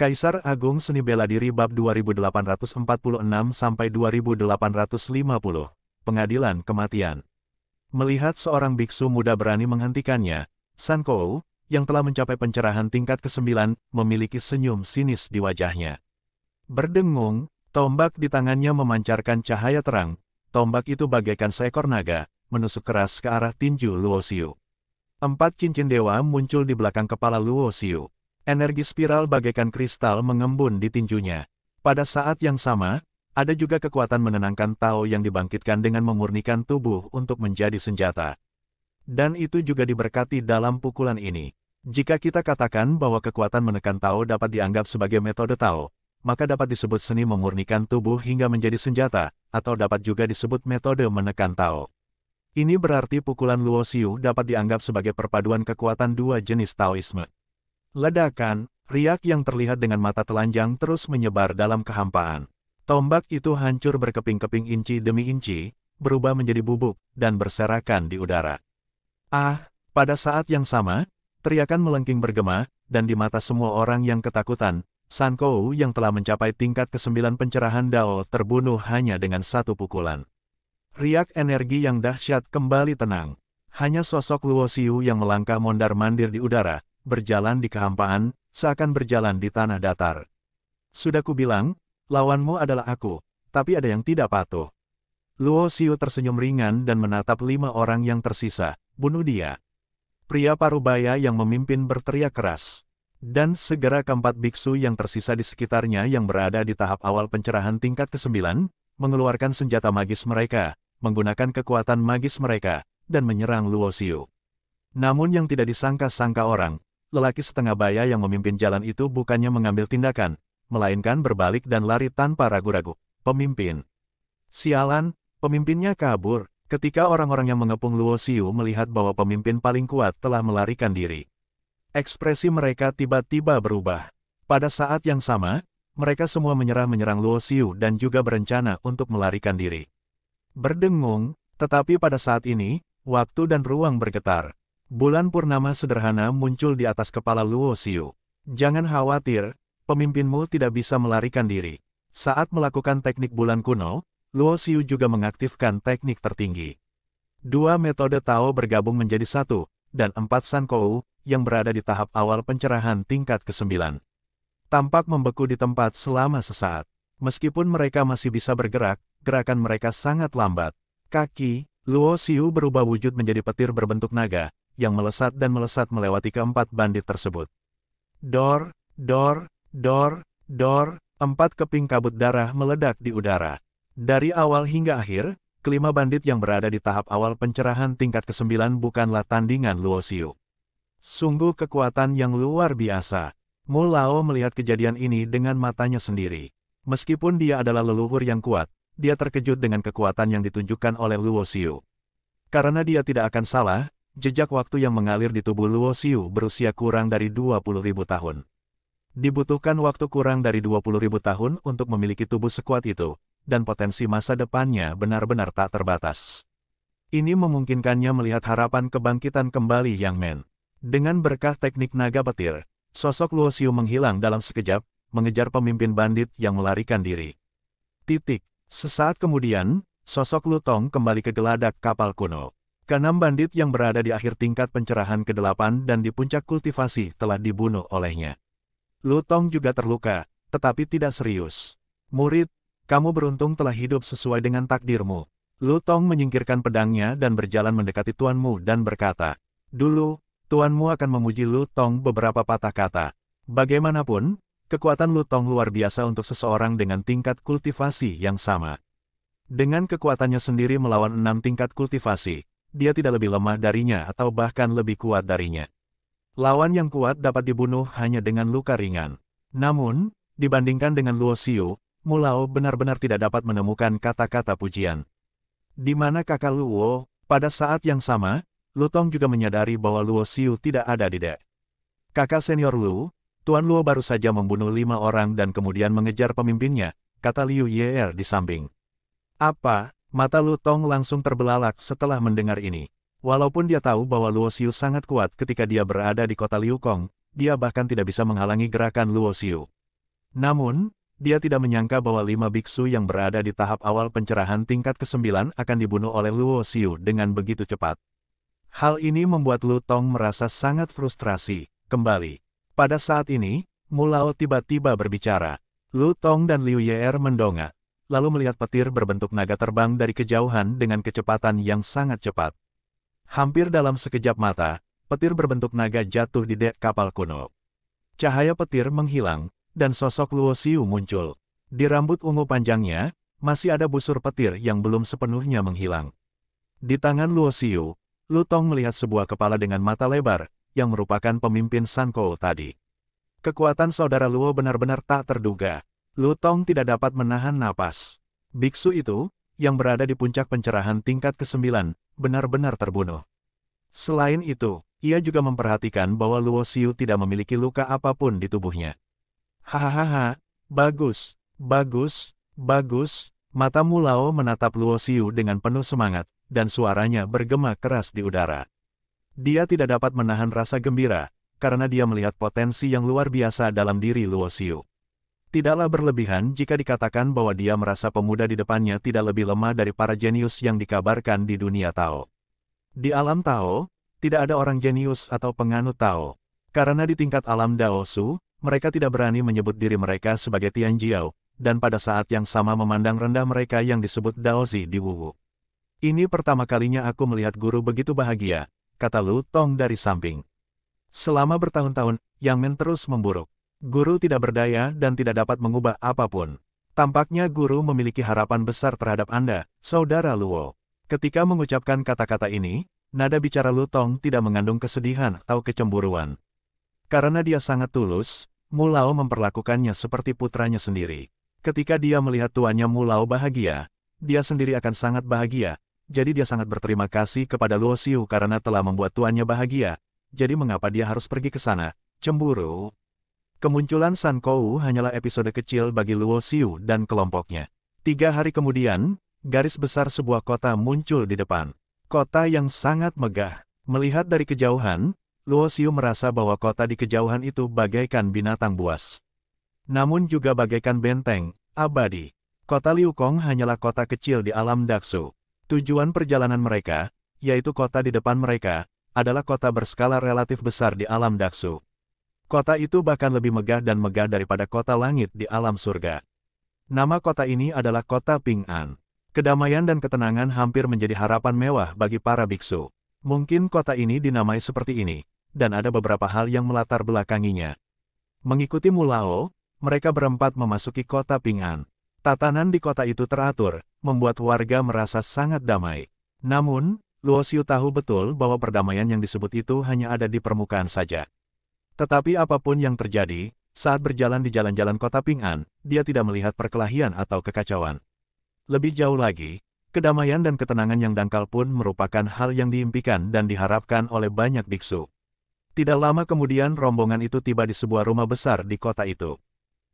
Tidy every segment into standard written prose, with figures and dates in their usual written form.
Kaisar Agung Seni Bela Diri Bab 2846-2850, Pengadilan Kematian. Melihat seorang biksu muda berani menghentikannya, Sun Kou, yang telah mencapai pencerahan tingkat ke-9, memiliki senyum sinis di wajahnya. Berdengung, tombak di tangannya memancarkan cahaya terang. Tombak itu bagaikan seekor naga, menusuk keras ke arah tinju Luo Xiu. 4 cincin dewa muncul di belakang kepala Luo Xiu. Energi spiral bagaikan kristal mengembun di tinjunya. Pada saat yang sama, ada juga kekuatan menenangkan Tao yang dibangkitkan dengan memurnikan tubuh untuk menjadi senjata. Dan itu juga diberkati dalam pukulan ini. Jika kita katakan bahwa kekuatan menekan Tao dapat dianggap sebagai metode Tao, maka dapat disebut seni memurnikan tubuh hingga menjadi senjata, atau dapat juga disebut metode menekan Tao. Ini berarti pukulan Luo Xiu dapat dianggap sebagai perpaduan kekuatan dua jenis Taoisme. Ledakan, riak yang terlihat dengan mata telanjang terus menyebar dalam kehampaan. Tombak itu hancur berkeping-keping inci demi inci, berubah menjadi bubuk, dan berserakan di udara. Pada saat yang sama, teriakan melengking bergema, dan di mata semua orang yang ketakutan, Sun Kou yang telah mencapai tingkat ke-9 pencerahan Dao terbunuh hanya dengan satu pukulan. Riak energi yang dahsyat kembali tenang. Hanya sosok Luo Xiu yang melangkah mondar-mandir di udara, berjalan di kehampaan, seakan berjalan di tanah datar. Sudah kubilang, lawanmu adalah aku, tapi ada yang tidak patuh. Luo Xiu tersenyum ringan dan menatap 5 orang yang tersisa. Bunuh dia. Pria parubaya yang memimpin berteriak keras. Dan segera keempat biksu yang tersisa di sekitarnya yang berada di tahap awal pencerahan tingkat ke-9, mengeluarkan senjata magis mereka, menggunakan kekuatan magis mereka, dan menyerang Luo Xiu. Namun yang tidak disangka-sangka orang, lelaki setengah baya yang memimpin jalan itu bukannya mengambil tindakan, melainkan berbalik dan lari tanpa ragu-ragu. Pemimpin. Sialan, pemimpinnya kabur. Ketika orang-orang yang mengepung Luo Xiu melihat bahwa pemimpin paling kuat telah melarikan diri, ekspresi mereka tiba-tiba berubah. Pada saat yang sama, mereka semua menyerang Luo Xiu dan juga berencana untuk melarikan diri. Berdengung, tetapi pada saat ini, waktu dan ruang bergetar. Bulan purnama sederhana muncul di atas kepala Luo Xiu. Jangan khawatir, pemimpinmu tidak bisa melarikan diri. Saat melakukan teknik bulan kuno, Luo Xiu juga mengaktifkan teknik tertinggi. 2 metode Tao bergabung menjadi satu, dan 4 Sun Kou, yang berada di tahap awal pencerahan tingkat ke-9. Tampak membeku di tempat selama sesaat. Meskipun mereka masih bisa bergerak, gerakan mereka sangat lambat. Kaki, Luo Xiu berubah wujud menjadi petir berbentuk naga, yang melesat dan melesat melewati keempat bandit tersebut. Dor, dor, dor, dor, 4 keping kabut darah meledak di udara. Dari awal hingga akhir, kelima bandit yang berada di tahap awal pencerahan tingkat ke-9 bukanlah tandingan Luo Xiu. Sungguh kekuatan yang luar biasa. Mu Lao melihat kejadian ini dengan matanya sendiri. Meskipun dia adalah leluhur yang kuat, dia terkejut dengan kekuatan yang ditunjukkan oleh Luo Xiu. Karena dia tidak akan salah, jejak waktu yang mengalir di tubuh Luo Xiu berusia kurang dari 20.000 tahun. Dibutuhkan waktu kurang dari 20.000 tahun untuk memiliki tubuh sekuat itu, dan potensi masa depannya benar-benar tak terbatas. Ini memungkinkannya melihat harapan kebangkitan kembali Yang Men. Dengan berkah teknik naga petir, sosok Luo Xiu menghilang dalam sekejap, mengejar pemimpin bandit yang melarikan diri. Sesaat kemudian, sosok Lu Tong kembali ke geladak kapal kuno. Keenam bandit yang berada di akhir tingkat pencerahan ke-8 dan di puncak kultivasi telah dibunuh olehnya. Lu Tong juga terluka, tetapi tidak serius. Murid, kamu beruntung telah hidup sesuai dengan takdirmu. Lu Tong menyingkirkan pedangnya dan berjalan mendekati tuanmu dan berkata, dulu, tuanmu akan memuji Lu Tong beberapa patah kata. Bagaimanapun, kekuatan Lu Tong luar biasa untuk seseorang dengan tingkat kultivasi yang sama. Dengan kekuatannya sendiri melawan 6 tingkat kultivasi, dia tidak lebih lemah darinya atau bahkan lebih kuat darinya. Lawan yang kuat dapat dibunuh hanya dengan luka ringan. Namun, dibandingkan dengan Luo Xiu, Mu Lao benar-benar tidak dapat menemukan kata-kata pujian. Di mana kakak Luo? Pada saat yang sama, Lu Tong juga menyadari bahwa Luo Xiu tidak ada di dek. Kakak senior Lu, Tuan Luo baru saja membunuh 5 orang dan kemudian mengejar pemimpinnya, kata Liu Yer di samping. Apa? Mata Lu Tong langsung terbelalak setelah mendengar ini. Walaupun dia tahu bahwa Luo Xiu sangat kuat ketika dia berada di kota Liu Kong, dia bahkan tidak bisa menghalangi gerakan Luo Xiu. Namun, dia tidak menyangka bahwa 5 biksu yang berada di tahap awal pencerahan tingkat ke-9 akan dibunuh oleh Luo Xiu dengan begitu cepat. Hal ini membuat Lu Tong merasa sangat frustrasi. Kembali. Pada saat ini, Mu Lao tiba-tiba berbicara. Lu Tong dan Liu Ye'er mendongak, lalu melihat petir berbentuk naga terbang dari kejauhan dengan kecepatan yang sangat cepat. Hampir dalam sekejap mata, petir berbentuk naga jatuh di dek kapal kuno. Cahaya petir menghilang, dan sosok Luo Xiu muncul. Di rambut ungu panjangnya, masih ada busur petir yang belum sepenuhnya menghilang. Di tangan Luo Xiu, Lu Tong melihat sebuah kepala dengan mata lebar, yang merupakan pemimpin San Kou tadi. Kekuatan saudara Luo benar-benar tak terduga. Lu Tong tidak dapat menahan napas. Biksu itu, yang berada di puncak pencerahan tingkat ke-9, benar-benar terbunuh. Selain itu, ia juga memperhatikan bahwa Luo Xiu tidak memiliki luka apapun di tubuhnya. Hahaha, bagus, bagus, bagus. Mata Mu Lao menatap Luo Xiu dengan penuh semangat, dan suaranya bergema keras di udara. Dia tidak dapat menahan rasa gembira, karena dia melihat potensi yang luar biasa dalam diri Luo Xiu. Tidaklah berlebihan jika dikatakan bahwa dia merasa pemuda di depannya tidak lebih lemah dari para jenius yang dikabarkan di dunia Tao. Di alam Tao, tidak ada orang jenius atau penganut Tao. Karena di tingkat alam Dao Su, mereka tidak berani menyebut diri mereka sebagai Tian Jiao, dan pada saat yang sama memandang rendah mereka yang disebut Daozi di Wuwu. Ini pertama kalinya aku melihat guru begitu bahagia, kata Lu Tong dari samping. Selama bertahun-tahun, Yang Men terus memburuk. Guru tidak berdaya dan tidak dapat mengubah apapun. Tampaknya guru memiliki harapan besar terhadap Anda, saudara Luo. Ketika mengucapkan kata-kata ini, nada bicara Lu Tong tidak mengandung kesedihan atau kecemburuan. Karena dia sangat tulus, Mu Lao memperlakukannya seperti putranya sendiri. Ketika dia melihat tuannya Mu Lao bahagia, dia sendiri akan sangat bahagia. Jadi dia sangat berterima kasih kepada Luo Xiu karena telah membuat tuannya bahagia. Jadi mengapa dia harus pergi ke sana? Cemburu. Kemunculan San Kou hanyalah episode kecil bagi Luo Xiu dan kelompoknya. 3 hari kemudian, garis besar sebuah kota muncul di depan. Kota yang sangat megah. Melihat dari kejauhan, Luo Xiu merasa bahwa kota di kejauhan itu bagaikan binatang buas. Namun juga bagaikan benteng, abadi. Kota Liu Kong hanyalah kota kecil di alam Daksu. Tujuan perjalanan mereka, yaitu kota di depan mereka, adalah kota berskala relatif besar di alam Daksu. Kota itu bahkan lebih megah dan megah daripada kota langit di alam surga. Nama kota ini adalah Kota Ping An. Kedamaian dan ketenangan hampir menjadi harapan mewah bagi para biksu. Mungkin kota ini dinamai seperti ini, dan ada beberapa hal yang melatar belakanginya. Mengikuti Mu Lao, mereka berempat memasuki Kota Ping An. Tatanan di kota itu teratur, membuat warga merasa sangat damai. Namun, Luo Xiu tahu betul bahwa perdamaian yang disebut itu hanya ada di permukaan saja. Tetapi apapun yang terjadi, saat berjalan di jalan-jalan kota Ping An, dia tidak melihat perkelahian atau kekacauan. Lebih jauh lagi, kedamaian dan ketenangan yang dangkal pun merupakan hal yang diimpikan dan diharapkan oleh banyak biksu. Tidak lama kemudian rombongan itu tiba di sebuah rumah besar di kota itu.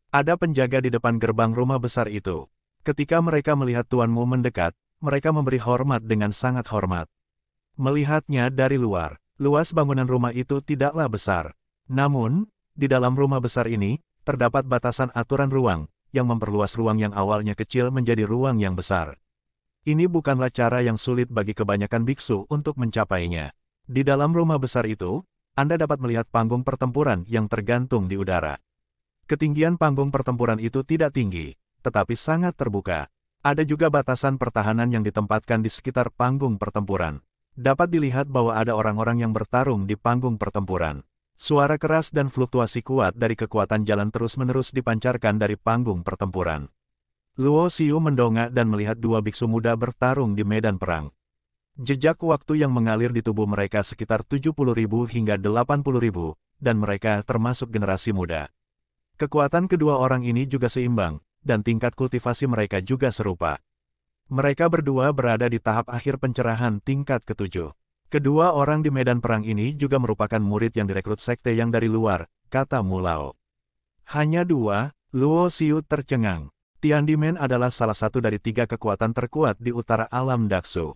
Ada penjaga di depan gerbang rumah besar itu. Ketika mereka melihat tuanmu mendekat, mereka memberi hormat dengan sangat hormat. Melihatnya dari luar, luas bangunan rumah itu tidaklah besar. Namun, di dalam rumah besar ini, terdapat batasan aturan ruang, yang memperluas ruang yang awalnya kecil menjadi ruang yang besar. Ini bukanlah cara yang sulit bagi kebanyakan biksu untuk mencapainya. Di dalam rumah besar itu, Anda dapat melihat panggung pertempuran yang tergantung di udara. Ketinggian panggung pertempuran itu tidak tinggi, tetapi sangat terbuka. Ada juga batasan pertahanan yang ditempatkan di sekitar panggung pertempuran. Dapat dilihat bahwa ada orang-orang yang bertarung di panggung pertempuran. Suara keras dan fluktuasi kuat dari kekuatan jalan terus-menerus dipancarkan dari panggung pertempuran. Luo Xiu mendongak dan melihat 2 biksu muda bertarung di medan perang. Jejak waktu yang mengalir di tubuh mereka sekitar 70.000 hingga 80.000, dan mereka termasuk generasi muda. Kekuatan kedua orang ini juga seimbang, dan tingkat kultivasi mereka juga serupa. Mereka berdua berada di tahap akhir pencerahan tingkat ke-7. Kedua orang di medan perang ini juga merupakan murid yang direkrut sekte yang dari luar, kata Mu Lao. Hanya 2, Luo Xiu tercengang. Tiandimen adalah salah satu dari 3 kekuatan terkuat di utara alam Daksu.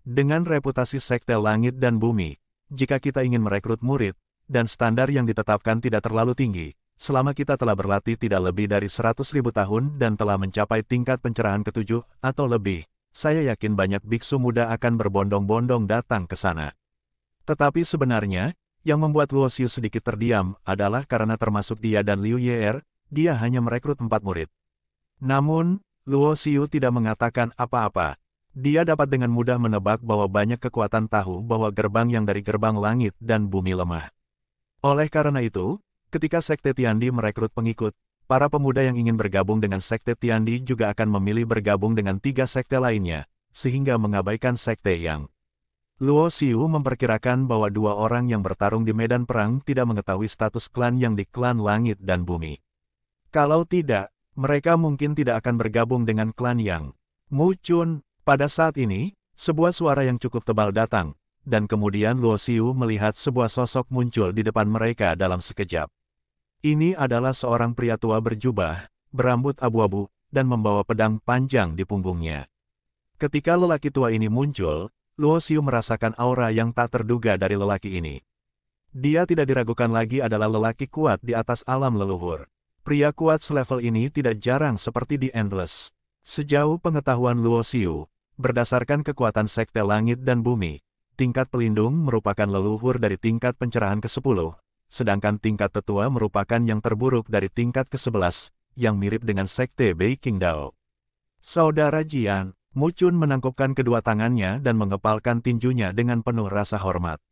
Dengan reputasi sekte langit dan bumi, jika kita ingin merekrut murid, dan standar yang ditetapkan tidak terlalu tinggi, selama kita telah berlatih tidak lebih dari 100.000 tahun dan telah mencapai tingkat pencerahan ketujuh atau lebih, saya yakin banyak biksu muda akan berbondong-bondong datang ke sana. Tetapi sebenarnya, yang membuat Luo Xiu sedikit terdiam adalah karena termasuk dia dan Liu Ye'er, dia hanya merekrut 4 murid. Namun, Luo Xiu tidak mengatakan apa-apa. Dia dapat dengan mudah menebak bahwa banyak kekuatan tahu bahwa gerbang yang dari gerbang langit dan bumi lemah. Oleh karena itu, ketika Sekte Tiandi merekrut pengikut, para pemuda yang ingin bergabung dengan Sekte Tiandi juga akan memilih bergabung dengan 3 sekte lainnya, sehingga mengabaikan sekte yang. Luo Xiu memperkirakan bahwa 2 orang yang bertarung di medan perang tidak mengetahui status klan yang di klan langit dan bumi. Kalau tidak, mereka mungkin tidak akan bergabung dengan klan yang. Mu Chun, pada saat ini, sebuah suara yang cukup tebal datang, dan kemudian Luo Xiu melihat sebuah sosok muncul di depan mereka dalam sekejap. Ini adalah seorang pria tua berjubah, berambut abu-abu, dan membawa pedang panjang di punggungnya. Ketika lelaki tua ini muncul, Luo Xiu merasakan aura yang tak terduga dari lelaki ini. Dia tidak diragukan lagi adalah lelaki kuat di atas alam leluhur. Pria kuat selevel ini tidak jarang seperti di Endless. Sejauh pengetahuan Luo Xiu, berdasarkan kekuatan Sekte Langit dan Bumi, tingkat pelindung merupakan leluhur dari tingkat pencerahan ke-10, sedangkan tingkat tetua merupakan yang terburuk dari tingkat ke-11, yang mirip dengan Sekte Bei Qingdao. Saudara Jian, Mu Chun menangkupkan kedua tangannya dan mengepalkan tinjunya dengan penuh rasa hormat.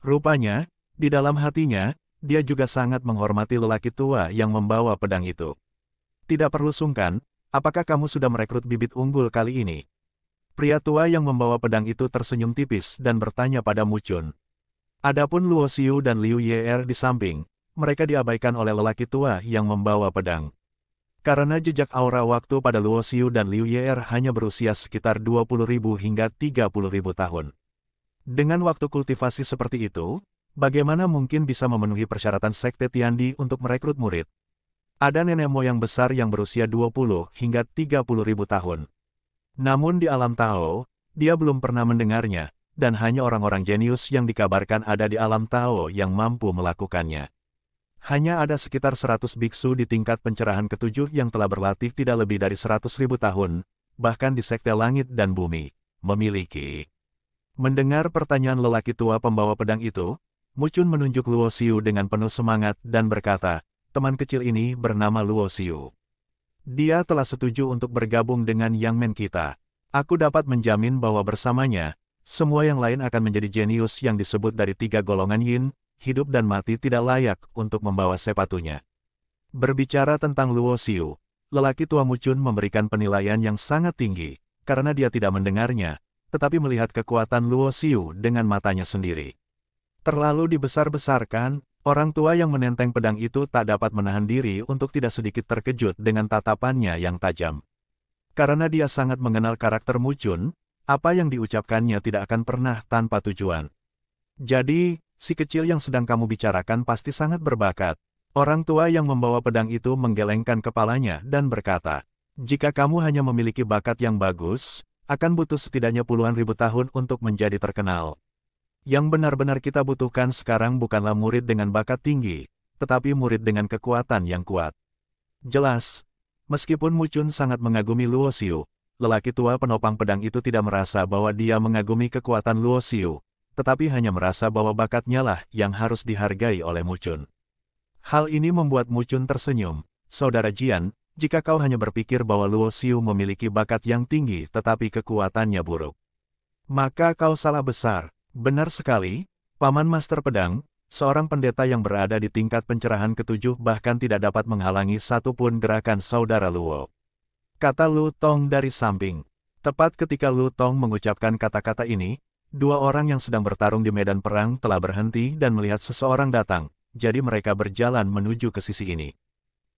Rupanya, di dalam hatinya, dia juga sangat menghormati lelaki tua yang membawa pedang itu. Tidak perlu sungkan, apakah kamu sudah merekrut bibit unggul kali ini? Pria tua yang membawa pedang itu tersenyum tipis dan bertanya pada Mu Chun. Adapun Luo Xiu dan Liu Ye'er di samping, mereka diabaikan oleh lelaki tua yang membawa pedang. Karena jejak aura waktu pada Luo Xiu dan Liu Ye'er hanya berusia sekitar 20.000 hingga 30.000 tahun. Dengan waktu kultivasi seperti itu, bagaimana mungkin bisa memenuhi persyaratan Sekte Tiandi untuk merekrut murid? Ada nenek moyang besar yang berusia 20 hingga 30.000 tahun. Namun di alam Tao, dia belum pernah mendengarnya, dan hanya orang-orang jenius yang dikabarkan ada di alam Tao yang mampu melakukannya. Hanya ada sekitar 100 biksu di tingkat pencerahan ke-7 yang telah berlatih tidak lebih dari 100.000 tahun, bahkan di Sekte Langit dan Bumi, memiliki. Mendengar pertanyaan lelaki tua pembawa pedang itu, Mu Chun menunjuk Luo Xiu dengan penuh semangat dan berkata, teman kecil ini bernama Luo Xiu. Dia telah setuju untuk bergabung dengan Yang Men kita. Aku dapat menjamin bahwa bersamanya, semua yang lain akan menjadi jenius yang disebut dari 3 golongan yin, hidup dan mati tidak layak untuk membawa sepatunya. Berbicara tentang Luo Xiu, lelaki tua Mu Chun memberikan penilaian yang sangat tinggi, karena dia tidak mendengarnya, tetapi melihat kekuatan Luo Xiu dengan matanya sendiri. Terlalu dibesar-besarkan, orang tua yang menenteng pedang itu tak dapat menahan diri untuk tidak sedikit terkejut dengan tatapannya yang tajam. Karena dia sangat mengenal karakter Mu Chun, apa yang diucapkannya tidak akan pernah tanpa tujuan. Jadi, si kecil yang sedang kamu bicarakan pasti sangat berbakat. Orang tua yang membawa pedang itu menggelengkan kepalanya dan berkata, jika kamu hanya memiliki bakat yang bagus, akan butuh setidaknya puluhan ribu tahun untuk menjadi terkenal. Yang benar-benar kita butuhkan sekarang bukanlah murid dengan bakat tinggi, tetapi murid dengan kekuatan yang kuat. Jelas, meskipun Mu Chun sangat mengagumi Luo Xiu, lelaki tua penopang pedang itu tidak merasa bahwa dia mengagumi kekuatan Luo Xiu, tetapi hanya merasa bahwa bakatnya lah yang harus dihargai oleh Mu Chun. Hal ini membuat Mu Chun tersenyum. Saudara Jian, jika kau hanya berpikir bahwa Luo Xiu memiliki bakat yang tinggi tetapi kekuatannya buruk, maka kau salah besar. Benar sekali, Paman Master Pedang, seorang pendeta yang berada di tingkat pencerahan ke-7 bahkan tidak dapat menghalangi satupun gerakan saudara Luo. Kata Lu Tong dari samping. Tepat ketika Lu Tong mengucapkan kata-kata ini, 2 orang yang sedang bertarung di medan perang telah berhenti dan melihat seseorang datang, jadi mereka berjalan menuju ke sisi ini.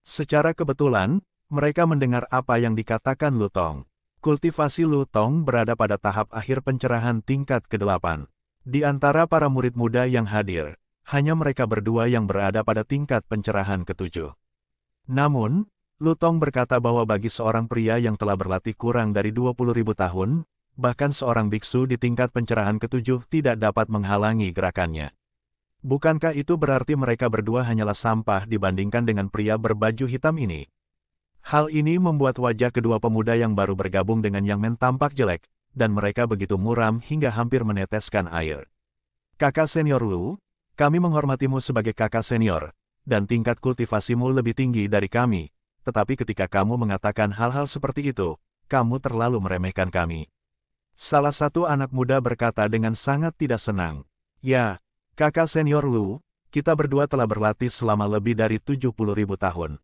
Secara kebetulan, mereka mendengar apa yang dikatakan Lu Tong. Kultivasi Lu Tong berada pada tahap akhir pencerahan tingkat ke-8. Di antara para murid muda yang hadir, hanya mereka berdua yang berada pada tingkat pencerahan ke-7. Namun, Lu Tong berkata bahwa bagi seorang pria yang telah berlatih kurang dari 20.000 tahun, bahkan seorang biksu di tingkat pencerahan ke-7 tidak dapat menghalangi gerakannya. Bukankah itu berarti mereka berdua hanyalah sampah dibandingkan dengan pria berbaju hitam ini? Hal ini membuat wajah kedua pemuda yang baru bergabung dengan Yang Men tampak jelek, dan mereka begitu muram hingga hampir meneteskan air. Kakak senior Lu, kami menghormatimu sebagai kakak senior, dan tingkat kultivasimu lebih tinggi dari kami, tetapi ketika kamu mengatakan hal-hal seperti itu, kamu terlalu meremehkan kami. Salah satu anak muda berkata dengan sangat tidak senang. Ya, kakak senior Lu, kita berdua telah berlatih selama lebih dari 70.000 tahun.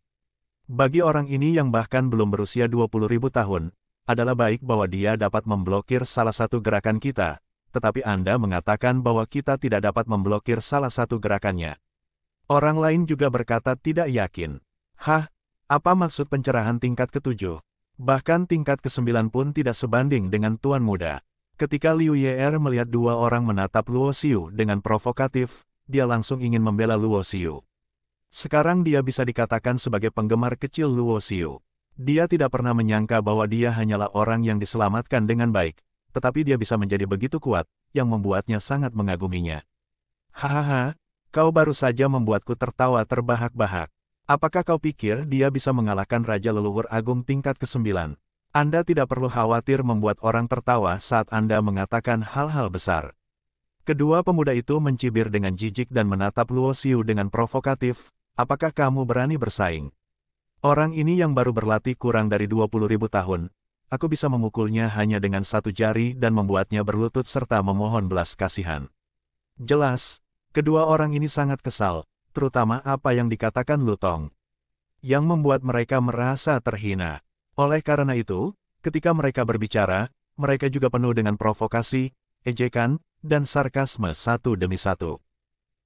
Bagi orang ini yang bahkan belum berusia 20.000 tahun, adalah baik bahwa dia dapat memblokir salah satu gerakan kita, tetapi Anda mengatakan bahwa kita tidak dapat memblokir salah satu gerakannya. Orang lain juga berkata tidak yakin. Hah, apa maksud pencerahan tingkat ke-7? Bahkan tingkat ke-9 pun tidak sebanding dengan Tuan Muda. Ketika Liu Yer melihat dua orang menatap Luo Xiu dengan provokatif, dia langsung ingin membela Luo Xiu. Sekarang dia bisa dikatakan sebagai penggemar kecil Luo Xiu. Dia tidak pernah menyangka bahwa dia hanyalah orang yang diselamatkan dengan baik, tetapi dia bisa menjadi begitu kuat, yang membuatnya sangat mengaguminya. Hahaha, kau baru saja membuatku tertawa terbahak-bahak. Apakah kau pikir dia bisa mengalahkan Raja Leluhur Agung tingkat ke-9? Anda tidak perlu khawatir membuat orang tertawa saat Anda mengatakan hal-hal besar. Kedua pemuda itu mencibir dengan jijik dan menatap Luo Xiu dengan provokatif. Apakah kamu berani bersaing? Orang ini yang baru berlatih kurang dari 20.000 tahun. Aku bisa memukulnya hanya dengan satu jari dan membuatnya berlutut serta memohon belas kasihan. Jelas, kedua orang ini sangat kesal, terutama apa yang dikatakan Lu Tong, yang membuat mereka merasa terhina. Oleh karena itu, ketika mereka berbicara, mereka juga penuh dengan provokasi, ejekan, dan sarkasme satu demi satu.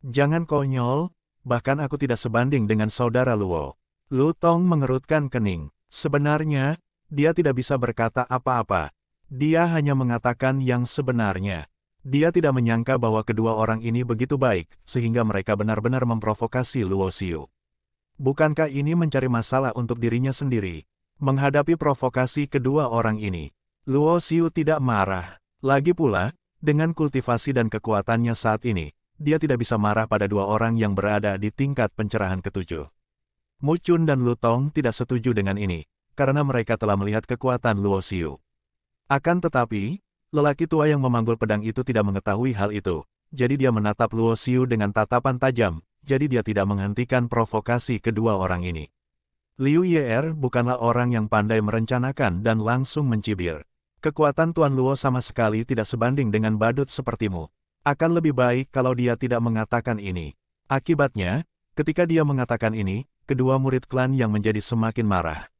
Jangan konyol. Bahkan aku tidak sebanding dengan saudara Luo. Lu Tong mengerutkan kening. Sebenarnya, dia tidak bisa berkata apa-apa. Dia hanya mengatakan yang sebenarnya. Dia tidak menyangka bahwa kedua orang ini begitu baik, sehingga mereka benar-benar memprovokasi Luo Xiu. Bukankah ini mencari masalah untuk dirinya sendiri? Menghadapi provokasi kedua orang ini, Luo Xiu tidak marah. Lagi pula, dengan kultivasi dan kekuatannya saat ini, dia tidak bisa marah pada dua orang yang berada di tingkat pencerahan ke-7. Mu Chun dan Lu Tong tidak setuju dengan ini, karena mereka telah melihat kekuatan Luo Xiu. Akan tetapi, lelaki tua yang memanggul pedang itu tidak mengetahui hal itu, jadi dia menatap Luo Xiu dengan tatapan tajam, jadi dia tidak menghentikan provokasi kedua orang ini. Liu Yer bukanlah orang yang pandai merencanakan dan langsung mencibir. Kekuatan Tuan Luo sama sekali tidak sebanding dengan badut sepertimu. Akan lebih baik kalau dia tidak mengatakan ini. Akibatnya, ketika dia mengatakan ini, kedua murid klan yang menjadi semakin marah.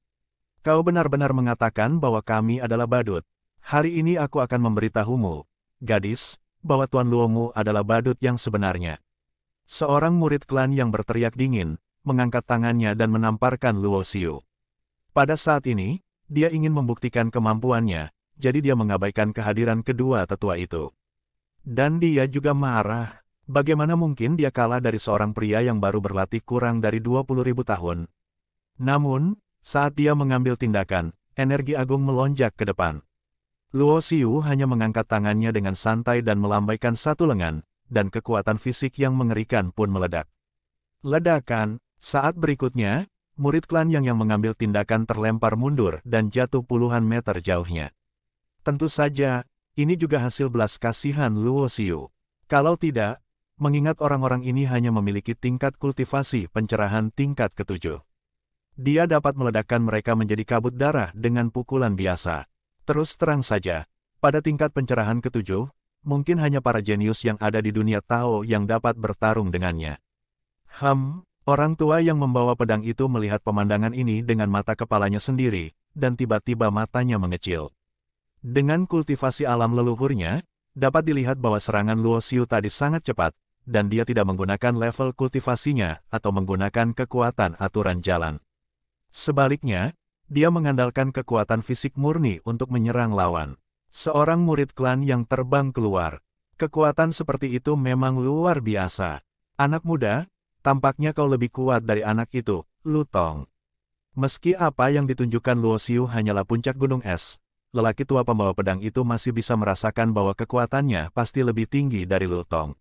Kau benar-benar mengatakan bahwa kami adalah badut. Hari ini aku akan memberitahumu, gadis, bahwa Tuan Luomu adalah badut yang sebenarnya. Seorang murid klan yang berteriak dingin, mengangkat tangannya dan menamparkan Luo Xiu. Pada saat ini, dia ingin membuktikan kemampuannya, jadi dia mengabaikan kehadiran kedua tetua itu. Dan dia juga marah. Bagaimana mungkin dia kalah dari seorang pria yang baru berlatih kurang dari 20.000 tahun? Namun, saat dia mengambil tindakan, energi agung melonjak ke depan. Luo Xiu hanya mengangkat tangannya dengan santai dan melambaikan satu lengan, dan kekuatan fisik yang mengerikan pun meledak. Ledakan, saat berikutnya, murid klan yang mengambil tindakan terlempar mundur dan jatuh puluhan meter jauhnya. Tentu saja, ini juga hasil belas kasihan Luo Xiu. Kalau tidak, mengingat orang-orang ini hanya memiliki tingkat kultivasi pencerahan tingkat ke-7. Dia dapat meledakkan mereka menjadi kabut darah dengan pukulan biasa. Terus terang saja, pada tingkat pencerahan ke-7, mungkin hanya para jenius yang ada di dunia Tao yang dapat bertarung dengannya. Orang tua yang membawa pedang itu melihat pemandangan ini dengan mata kepalanya sendiri, dan tiba-tiba matanya mengecil. Dengan kultivasi alam leluhurnya, dapat dilihat bahwa serangan Luo Xiu tadi sangat cepat, dan dia tidak menggunakan level kultivasinya atau menggunakan kekuatan aturan jalan. Sebaliknya, dia mengandalkan kekuatan fisik murni untuk menyerang lawan. Seorang murid klan yang terbang keluar. Kekuatan seperti itu memang luar biasa. Anak muda, tampaknya kau lebih kuat dari anak itu, Lu Tong. Meski apa yang ditunjukkan Luo Xiu hanyalah puncak gunung es, lelaki tua pembawa pedang itu masih bisa merasakan bahwa kekuatannya pasti lebih tinggi dari Lu Tong.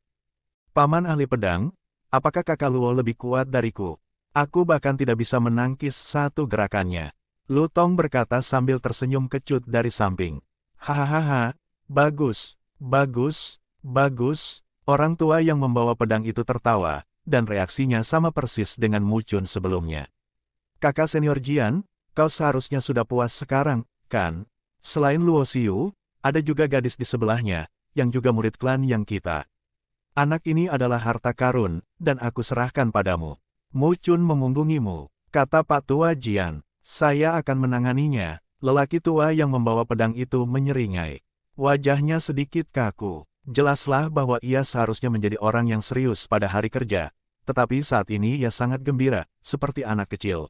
Paman ahli pedang, apakah kakak Luo lebih kuat dariku? Aku bahkan tidak bisa menangkis satu gerakannya. Lu Tong berkata sambil tersenyum kecut dari samping. Hahaha, bagus, bagus, bagus. Orang tua yang membawa pedang itu tertawa, dan reaksinya sama persis dengan Mu Chun sebelumnya. Kakak senior Jian, kau seharusnya sudah puas sekarang, kan? Selain Luo Xiu, ada juga gadis di sebelahnya, yang juga murid klan yang kita. Anak ini adalah harta karun, dan aku serahkan padamu. Mu Chun memunggungimu, kata Pak Tua Jian. Saya akan menanganinya. Lelaki tua yang membawa pedang itu menyeringai. Wajahnya sedikit kaku. Jelaslah bahwa ia seharusnya menjadi orang yang serius pada hari kerja, tetapi saat ini ia sangat gembira, seperti anak kecil.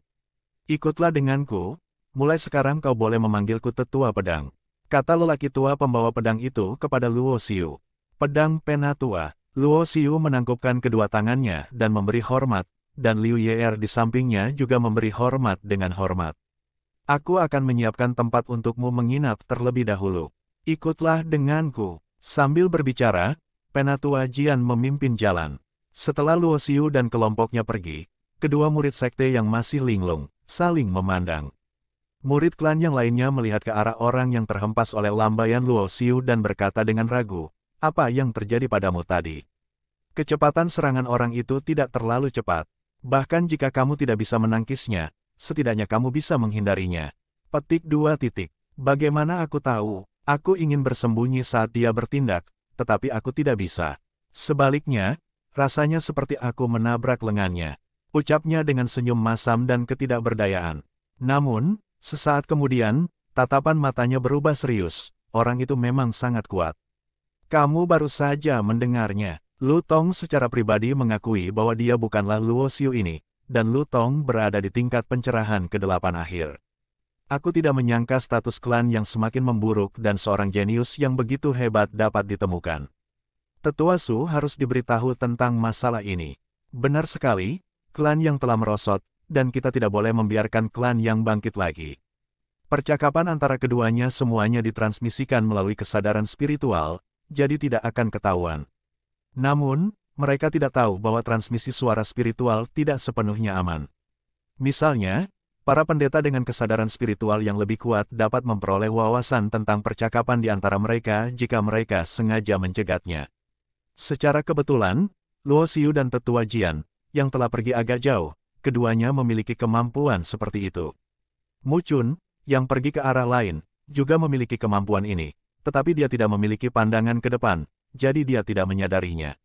Ikutlah denganku, mulai sekarang kau boleh memanggilku tetua pedang. Kata lelaki tua pembawa pedang itu kepada Luo Xiu. Pedang Penatua. Luo Xiu menangkupkan kedua tangannya dan memberi hormat, dan Liu Yer di sampingnya juga memberi hormat dengan hormat. Aku akan menyiapkan tempat untukmu menginap terlebih dahulu. Ikutlah denganku. Sambil berbicara, Penatua Jian memimpin jalan. Setelah Luo Xiu dan kelompoknya pergi, kedua murid sekte yang masih linglung, saling memandang. Murid klan yang lainnya melihat ke arah orang yang terhempas oleh lambaian Luo Xiu dan berkata dengan ragu, apa yang terjadi padamu tadi? Kecepatan serangan orang itu tidak terlalu cepat. Bahkan jika kamu tidak bisa menangkisnya, setidaknya kamu bisa menghindarinya. Petik 2. Bagaimana aku tahu? Aku ingin bersembunyi saat dia bertindak, tetapi aku tidak bisa. Sebaliknya, rasanya seperti aku menabrak lengannya. Ucapnya dengan senyum masam dan ketidakberdayaan. Namun, sesaat kemudian, tatapan matanya berubah serius. Orang itu memang sangat kuat. Kamu baru saja mendengarnya. Lu Tong secara pribadi mengakui bahwa dia bukanlah Luo Xiu ini, dan Lu Tong berada di tingkat pencerahan ke-8 akhir. Aku tidak menyangka status klan yang semakin memburuk dan seorang jenius yang begitu hebat dapat ditemukan. Tetua Su harus diberitahu tentang masalah ini. Benar sekali, klan yang telah merosot, dan kita tidak boleh membiarkan klan yang bangkit lagi. Percakapan antara keduanya semuanya ditransmisikan melalui kesadaran spiritual, jadi tidak akan ketahuan. Namun, mereka tidak tahu bahwa transmisi suara spiritual tidak sepenuhnya aman. Misalnya, para pendeta dengan kesadaran spiritual yang lebih kuat dapat memperoleh wawasan tentang percakapan di antara mereka jika mereka sengaja mencegatnya. Secara kebetulan, Luo Xiu dan Tetua Jian, yang telah pergi agak jauh, keduanya memiliki kemampuan seperti itu. Mu Chun, yang pergi ke arah lain, juga memiliki kemampuan ini, tetapi dia tidak memiliki pandangan ke depan, jadi dia tidak menyadarinya.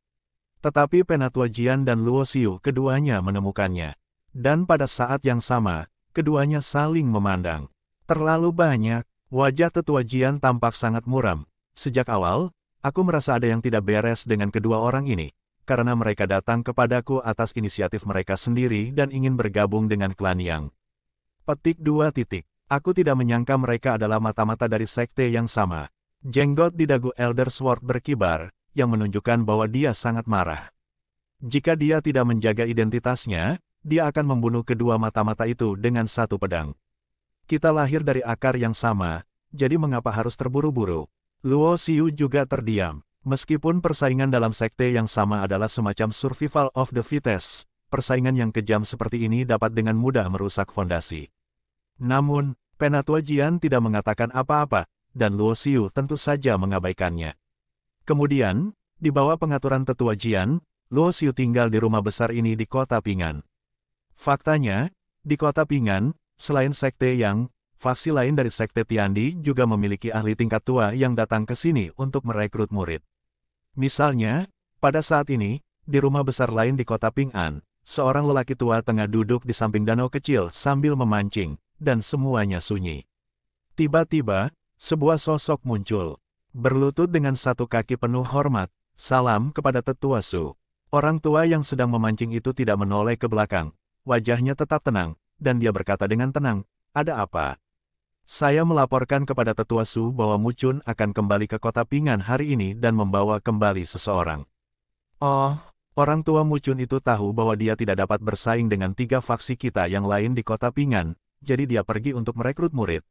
Tetapi Penatua Jian dan Luo Xiu keduanya menemukannya. Dan pada saat yang sama, keduanya saling memandang. Terlalu banyak, wajah Tetua Jian tampak sangat muram. Sejak awal, aku merasa ada yang tidak beres dengan kedua orang ini, karena mereka datang kepadaku atas inisiatif mereka sendiri dan ingin bergabung dengan klan Yang. Petik 2. Aku tidak menyangka mereka adalah mata-mata dari sekte yang sama. Jenggot di dagu Elder Sword berkibar, yang menunjukkan bahwa dia sangat marah. Jika dia tidak menjaga identitasnya, dia akan membunuh kedua mata-mata itu dengan satu pedang. Kita lahir dari akar yang sama, jadi mengapa harus terburu-buru? Luo Xiu juga terdiam. Meskipun persaingan dalam sekte yang sama adalah semacam survival of the fittest, persaingan yang kejam seperti ini dapat dengan mudah merusak fondasi. Namun, Penatua Jian tidak mengatakan apa-apa, dan Luo Xiu tentu saja mengabaikannya. Kemudian, di bawah pengaturan Tetua Jian, Luo Xiu tinggal di rumah besar ini di kota Pingan. Faktanya, di kota Pingan, selain sekte Yang, faksi lain dari sekte Tiandi juga memiliki ahli tingkat tua yang datang ke sini untuk merekrut murid. Misalnya, pada saat ini, di rumah besar lain di kota Ping'an, seorang lelaki tua tengah duduk di samping danau kecil sambil memancing, dan semuanya sunyi. Tiba-tiba, sebuah sosok muncul. Berlutut dengan satu kaki penuh hormat, salam kepada Tetua Su. Orang tua yang sedang memancing itu tidak menoleh ke belakang. Wajahnya tetap tenang, dan dia berkata dengan tenang, ada apa? Saya melaporkan kepada Tetua Su bahwa Mu Chun akan kembali ke kota Pingan hari ini dan membawa kembali seseorang. Oh, orang tua Mu Chun itu tahu bahwa dia tidak dapat bersaing dengan 3 faksi kita yang lain di kota Pingan, jadi dia pergi untuk merekrut murid.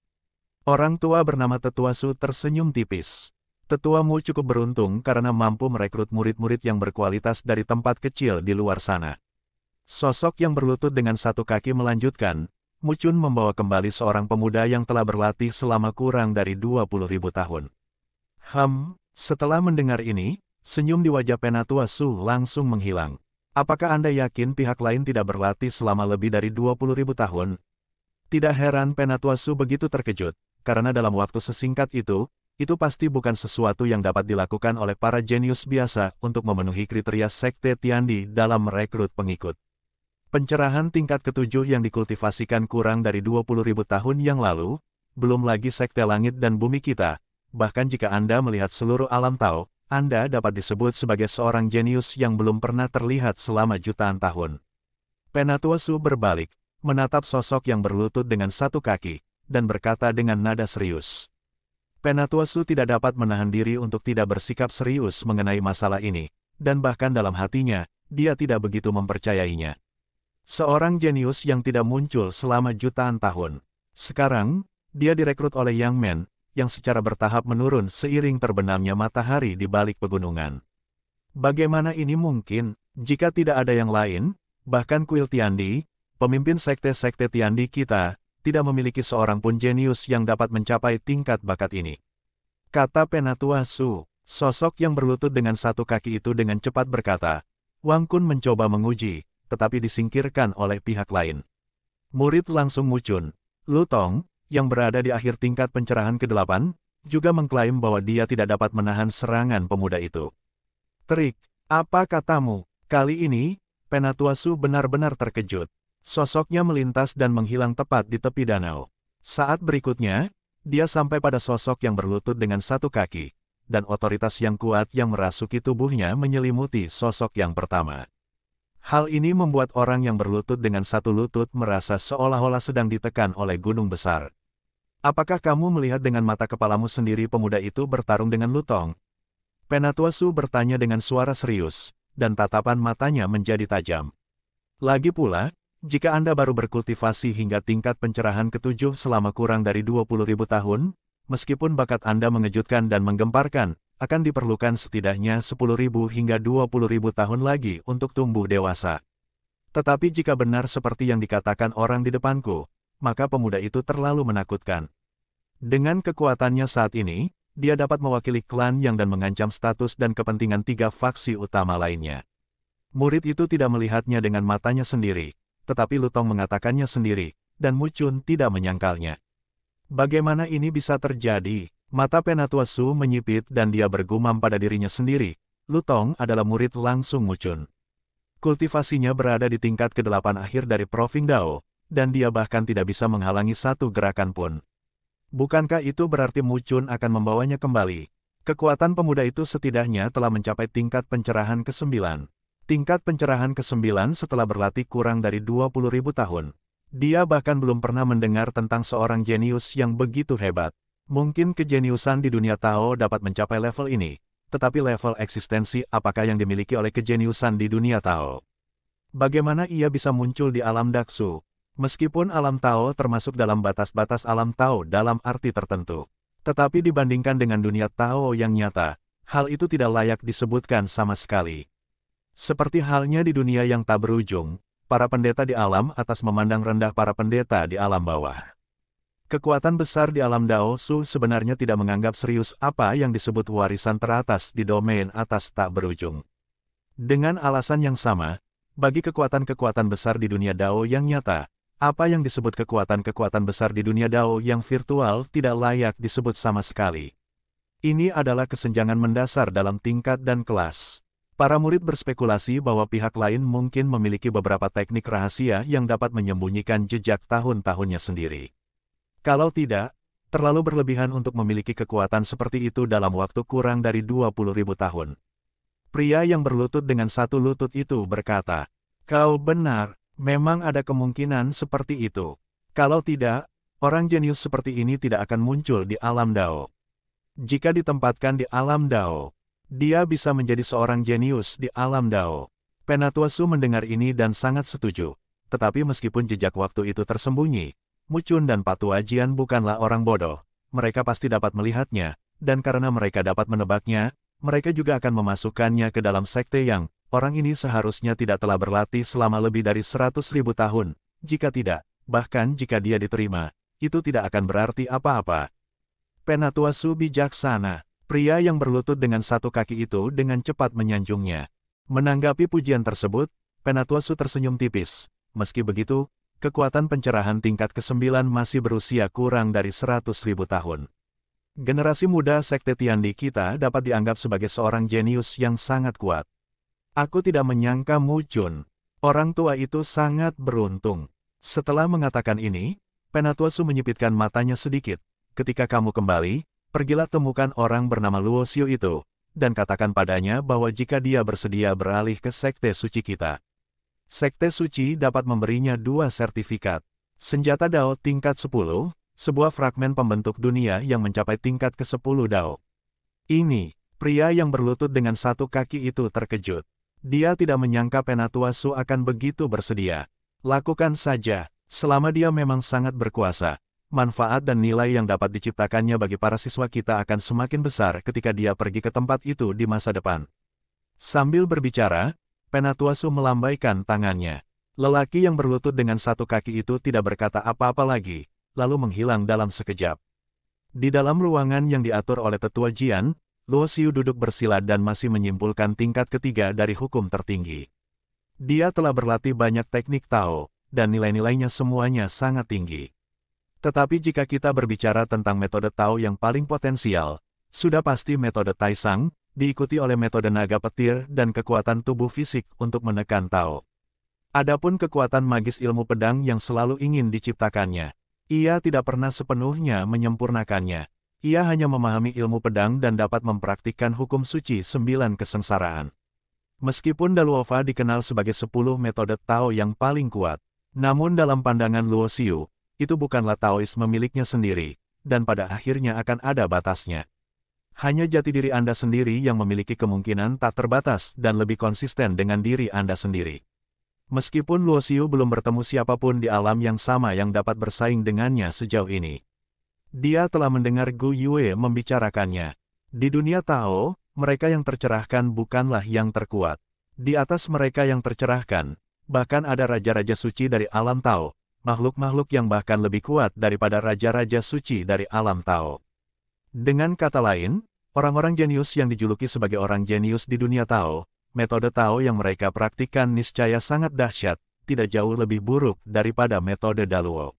Orang tua bernama Tetua Su tersenyum tipis. Tetua Mu cukup beruntung karena mampu merekrut murid-murid yang berkualitas dari tempat kecil di luar sana. Sosok yang berlutut dengan satu kaki melanjutkan, Mu Chun membawa kembali seorang pemuda yang telah berlatih selama kurang dari 20.000 tahun. Setelah mendengar ini, senyum di wajah Penatua Su langsung menghilang. Apakah Anda yakin pihak lain tidak berlatih selama lebih dari 20.000 tahun? Tidak heran Penatua Su begitu terkejut, karena dalam waktu sesingkat itu pasti bukan sesuatu yang dapat dilakukan oleh para jenius biasa untuk memenuhi kriteria Sekte Tiandi dalam merekrut pengikut. Pencerahan tingkat ketujuh yang dikultivasikan kurang dari 20.000 tahun yang lalu, belum lagi Sekte Langit dan Bumi kita, bahkan jika Anda melihat seluruh alam Tao, Anda dapat disebut sebagai seorang jenius yang belum pernah terlihat selama jutaan tahun. Penatua Su berbalik, menatap sosok yang berlutut dengan satu kaki, dan berkata dengan nada serius. Penatua Su tidak dapat menahan diri untuk tidak bersikap serius mengenai masalah ini, dan bahkan dalam hatinya, dia tidak begitu mempercayainya. Seorang jenius yang tidak muncul selama jutaan tahun. Sekarang, dia direkrut oleh Yang Men, yang secara bertahap menurun seiring terbenamnya matahari di balik pegunungan. Bagaimana ini mungkin, jika tidak ada yang lain, bahkan Kuil Tiandi, pemimpin sekte-sekte Tiandi kita, tidak memiliki seorang pun jenius yang dapat mencapai tingkat bakat ini. Kata Penatua Su, sosok yang berlutut dengan satu kaki itu dengan cepat berkata, Wang Kun mencoba menguji, tetapi disingkirkan oleh pihak lain. Murid langsung Mu Chun, Lu Tong, yang berada di akhir tingkat pencerahan ke-8, juga mengklaim bahwa dia tidak dapat menahan serangan pemuda itu. Terik, apa katamu? Kali ini, Penatua Su benar-benar terkejut. Sosoknya melintas dan menghilang tepat di tepi danau. Saat berikutnya, dia sampai pada sosok yang berlutut dengan satu kaki, dan otoritas yang kuat yang merasuki tubuhnya menyelimuti sosok yang pertama. Hal ini membuat orang yang berlutut dengan satu lutut merasa seolah-olah sedang ditekan oleh gunung besar. Apakah kamu melihat dengan mata kepalamu sendiri pemuda itu bertarung dengan Lu Tong? Penatua Su bertanya dengan suara serius, dan tatapan matanya menjadi tajam. Lagi pula, jika Anda baru berkultivasi hingga tingkat pencerahan ke-7 selama kurang dari 20.000 tahun, meskipun bakat Anda mengejutkan dan menggemparkan, akan diperlukan setidaknya 10.000 hingga 20.000 tahun lagi untuk tumbuh dewasa. Tetapi jika benar seperti yang dikatakan orang di depanku, maka pemuda itu terlalu menakutkan. Dengan kekuatannya saat ini, dia dapat mewakili klan Yang dan mengancam status dan kepentingan 3 faksi utama lainnya. Murid itu tidak melihatnya dengan matanya sendiri, tetapi Lu Tong mengatakannya sendiri, dan Mu Chun tidak menyangkalnya. Bagaimana ini bisa terjadi? Mata Penatua Su menyipit dan dia bergumam pada dirinya sendiri, Lu Tong adalah murid langsung Mu Chun. Kultivasinya berada di tingkat ke-8 akhir dari Proving Dao, dan dia bahkan tidak bisa menghalangi satu gerakan pun. Bukankah itu berarti Mu Chun akan membawanya kembali? Kekuatan pemuda itu setidaknya telah mencapai tingkat pencerahan ke-9. Tingkat pencerahan ke-9 setelah berlatih kurang dari 20.000 tahun. Dia bahkan belum pernah mendengar tentang seorang jenius yang begitu hebat. Mungkin kejeniusan di dunia Tao dapat mencapai level ini, tetapi level eksistensi apakah yang dimiliki oleh kejeniusan di dunia Tao? Bagaimana ia bisa muncul di alam Daksu? Meskipun alam Tao termasuk dalam batas-batas alam Tao dalam arti tertentu. Tetapi dibandingkan dengan dunia Tao yang nyata, hal itu tidak layak disebutkan sama sekali. Seperti halnya di dunia yang tak berujung, para pendeta di alam atas memandang rendah para pendeta di alam bawah. Kekuatan besar di alam Dao Su sebenarnya tidak menganggap serius apa yang disebut warisan teratas di domain atas tak berujung. Dengan alasan yang sama, bagi kekuatan-kekuatan besar di dunia Dao yang nyata, apa yang disebut kekuatan-kekuatan besar di dunia Dao yang virtual tidak layak disebut sama sekali. Ini adalah kesenjangan mendasar dalam tingkat dan kelas. Para murid berspekulasi bahwa pihak lain mungkin memiliki beberapa teknik rahasia yang dapat menyembunyikan jejak tahun-tahunnya sendiri. Kalau tidak, terlalu berlebihan untuk memiliki kekuatan seperti itu dalam waktu kurang dari 20.000 tahun. Pria yang berlutut dengan satu lutut itu berkata, "Kau benar, memang ada kemungkinan seperti itu. Kalau tidak, orang jenius seperti ini tidak akan muncul di alam Dao. Jika ditempatkan di alam Dao, dia bisa menjadi seorang jenius di alam Dao." Penatua Su mendengar ini dan sangat setuju. Tetapi meskipun jejak waktu itu tersembunyi, Mu Chun dan Patua Jian bukanlah orang bodoh. Mereka pasti dapat melihatnya, dan karena mereka dapat menebaknya, mereka juga akan memasukkannya ke dalam sekte yang, orang ini seharusnya tidak telah berlatih selama lebih dari 100.000 tahun. Jika tidak, bahkan jika dia diterima, itu tidak akan berarti apa-apa. Penatuasu bijaksana. Pria yang berlutut dengan satu kaki itu dengan cepat menyanjungnya. Menanggapi pujian tersebut, Penatuasu tersenyum tipis. Meski begitu, kekuatan pencerahan tingkat ke-9 masih berusia kurang dari 100.000 tahun. Generasi muda sekte Tiandi kita dapat dianggap sebagai seorang jenius yang sangat kuat. Aku tidak menyangka Mu Jun. Orang tua itu sangat beruntung. Setelah mengatakan ini, Penatuasu menyipitkan matanya sedikit. Ketika kamu kembali, pergilah temukan orang bernama Luo Xiu itu, dan katakan padanya bahwa jika dia bersedia beralih ke sekte suci kita. Sekte suci dapat memberinya 2 sertifikat. Senjata Dao tingkat 10, sebuah fragmen pembentuk dunia yang mencapai tingkat ke-10 Dao. Ini, pria yang berlutut dengan satu kaki itu terkejut. Dia tidak menyangka Penatuasu akan begitu bersedia. Lakukan saja, selama dia memang sangat berkuasa. Manfaat dan nilai yang dapat diciptakannya bagi para siswa kita akan semakin besar ketika dia pergi ke tempat itu di masa depan. Sambil berbicara, Penatuasu melambaikan tangannya. Lelaki yang berlutut dengan satu kaki itu tidak berkata apa-apa lagi, lalu menghilang dalam sekejap. Di dalam ruangan yang diatur oleh Tetua Jian, Luo Xiu duduk bersila dan masih menyimpulkan tingkat ketiga dari hukum tertinggi. Dia telah berlatih banyak teknik Tao, dan nilai-nilainya semuanya sangat tinggi. Tetapi jika kita berbicara tentang metode Tao yang paling potensial, sudah pasti metode Taisang, diikuti oleh metode naga petir dan kekuatan tubuh fisik untuk menekan Tao. Adapun kekuatan magis ilmu pedang yang selalu ingin diciptakannya, ia tidak pernah sepenuhnya menyempurnakannya. Ia hanya memahami ilmu pedang dan dapat mempraktikkan hukum suci 9 kesengsaraan. Meskipun Daluova dikenal sebagai 10 metode Tao yang paling kuat, namun dalam pandangan Luo Xiu, itu bukanlah Taoisme miliknya sendiri, dan pada akhirnya akan ada batasnya. Hanya jati diri Anda sendiri yang memiliki kemungkinan tak terbatas dan lebih konsisten dengan diri Anda sendiri. Meskipun Luo Xiu belum bertemu siapapun di alam yang sama yang dapat bersaing dengannya sejauh ini. Dia telah mendengar Gu Yue membicarakannya. Di dunia Tao, mereka yang tercerahkan bukanlah yang terkuat. Di atas mereka yang tercerahkan, bahkan ada raja-raja suci dari alam Tao, makhluk-makhluk yang bahkan lebih kuat daripada raja-raja suci dari alam Tao. Dengan kata lain, orang-orang jenius yang dijuluki sebagai orang jenius di dunia Tao, metode Tao yang mereka praktikkan niscaya sangat dahsyat, tidak jauh lebih buruk daripada metode Daluo.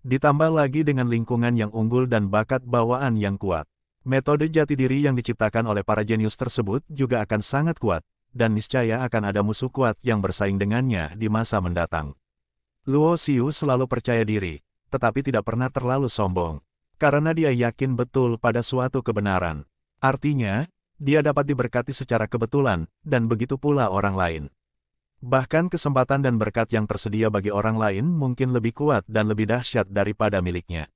Ditambah lagi dengan lingkungan yang unggul dan bakat bawaan yang kuat. Metode jati diri yang diciptakan oleh para jenius tersebut juga akan sangat kuat, dan niscaya akan ada musuh kuat yang bersaing dengannya di masa mendatang. Luo Xiu selalu percaya diri, tetapi tidak pernah terlalu sombong, karena dia yakin betul pada suatu kebenaran. Artinya, dia dapat diberkati secara kebetulan, dan begitu pula orang lain. Bahkan kesempatan dan berkat yang tersedia bagi orang lain mungkin lebih kuat dan lebih dahsyat daripada miliknya.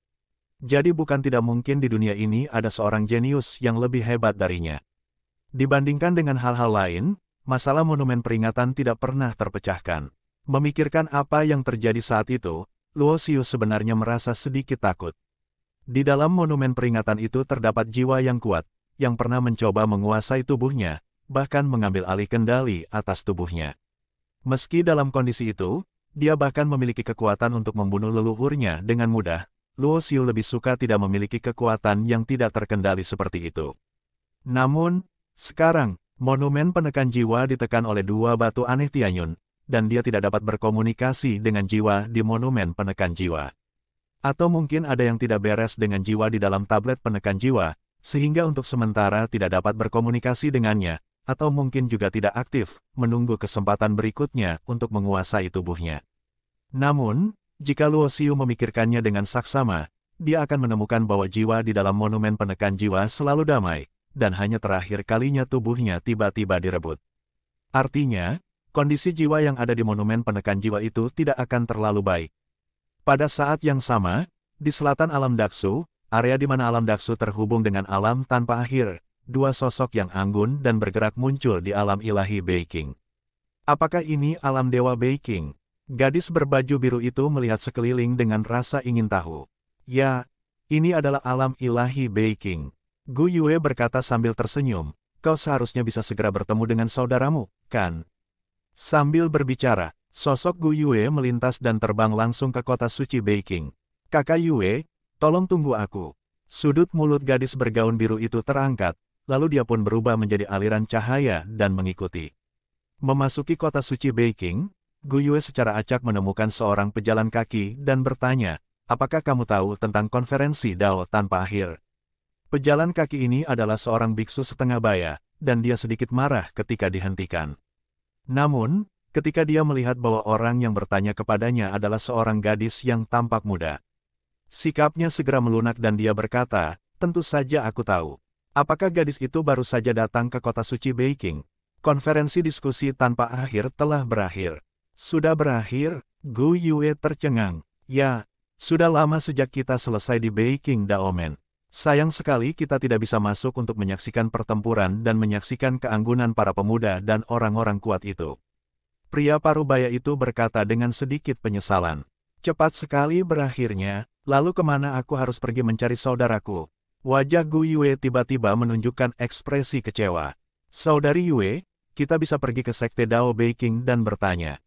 Jadi bukan tidak mungkin di dunia ini ada seorang jenius yang lebih hebat darinya. Dibandingkan dengan hal-hal lain, masalah monumen peringatan tidak pernah terpecahkan. Memikirkan apa yang terjadi saat itu, Luo Xiu sebenarnya merasa sedikit takut. Di dalam monumen peringatan itu terdapat jiwa yang kuat, yang pernah mencoba menguasai tubuhnya, bahkan mengambil alih kendali atas tubuhnya. Meski dalam kondisi itu, dia bahkan memiliki kekuatan untuk membunuh leluhurnya dengan mudah. Luo Xiu lebih suka tidak memiliki kekuatan yang tidak terkendali seperti itu. Namun, sekarang, monumen penekan jiwa ditekan oleh 2 batu aneh Tianyun, dan dia tidak dapat berkomunikasi dengan jiwa di monumen penekan jiwa. Atau mungkin ada yang tidak beres dengan jiwa di dalam tablet penekan jiwa, sehingga untuk sementara tidak dapat berkomunikasi dengannya, atau mungkin juga tidak aktif, menunggu kesempatan berikutnya untuk menguasai tubuhnya. Namun, jika Luo Xiu memikirkannya dengan saksama, dia akan menemukan bahwa jiwa di dalam monumen penekan jiwa selalu damai, dan hanya terakhir kalinya tubuhnya tiba-tiba direbut. Artinya, kondisi jiwa yang ada di monumen penekan jiwa itu tidak akan terlalu baik. Pada saat yang sama, di selatan alam Daksu, area di mana alam Daksu terhubung dengan alam tanpa akhir, 2 sosok yang anggun dan bergerak muncul di alam ilahi Beiqing. Apakah ini alam dewa Beiqing? Gadis berbaju biru itu melihat sekeliling dengan rasa ingin tahu. Ya, ini adalah alam ilahi Beiqing. Gu Yue berkata sambil tersenyum, kau seharusnya bisa segera bertemu dengan saudaramu, kan? Sambil berbicara, sosok Gu Yue melintas dan terbang langsung ke kota suci Beiqing. Kakak Yue, tolong tunggu aku. Sudut mulut gadis bergaun biru itu terangkat, lalu dia pun berubah menjadi aliran cahaya dan mengikuti. Memasuki kota suci Beiqing, Gu Yue secara acak menemukan seorang pejalan kaki dan bertanya, apakah kamu tahu tentang konferensi Dao tanpa akhir? Pejalan kaki ini adalah seorang biksu setengah baya, dan dia sedikit marah ketika dihentikan. Namun, ketika dia melihat bahwa orang yang bertanya kepadanya adalah seorang gadis yang tampak muda, sikapnya segera melunak dan dia berkata, tentu saja aku tahu. Apakah gadis itu baru saja datang ke kota suci Beiqing? Konferensi diskusi tanpa akhir telah berakhir. Sudah berakhir? Gu Yue tercengang. Ya, sudah lama sejak kita selesai di Beiqing Daomen. Sayang sekali kita tidak bisa masuk untuk menyaksikan pertempuran dan menyaksikan keanggunan para pemuda dan orang-orang kuat itu. Pria parubaya itu berkata dengan sedikit penyesalan. Cepat sekali berakhirnya, lalu kemana aku harus pergi mencari saudaraku? Wajah Gu Yue tiba-tiba menunjukkan ekspresi kecewa. Saudari Yue, kita bisa pergi ke Sekte Dao Beiqing dan bertanya.